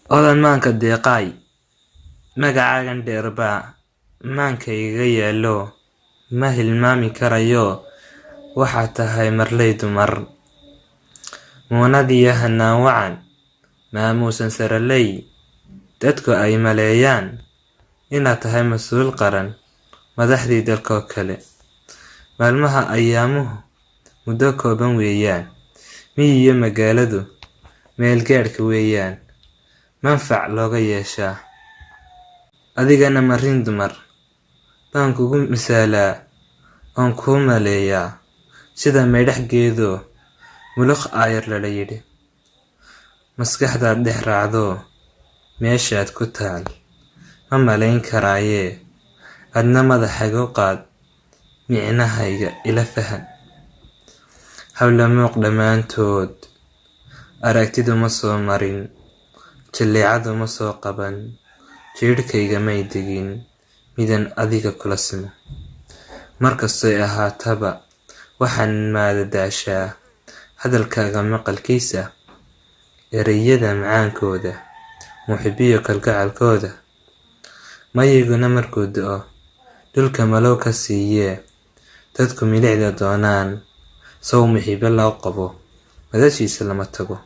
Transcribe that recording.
Odan maanka deeqay magacaagan dheerbaa maanka iga yeelo ma hilmaami karayo waxaad tahay marley dumar muunadiyo hanaan wacan maamuusan saraley dadku ay maleeyaan inaad tahay mas-uul qaran madaxdii dalkoo kale maalmaha ayaamuhu muddo kooban weeyaan miyi iyo magaaladu meel gaadhka weeyaan manfac looga yeeshaa adigana marin dumar baan kugu misaalaa oon kuu maleeyaa sida maydhax geedoo muluq aayar lala yidhi maskaxdaad dhex raacdoo meeshaad ku taal ma malayn karaayee adna madaxagu qaad micnahayga ila fahan hawla muuq dhammaantood aragtidu ma soo marin jaleecadu ma soo qaban jiidhkayga may degin midan adiga kula simo markastoy ahaataba waxaan maadadaashaa hadalkaaga maqalkiisa ereyada macaankooda muxibiyo kalgacalkooda mayiguna markuu da'o dhulka malow ka siiyee dadku milicda doonaan sow muxibo loo qabo madashiisa lama tago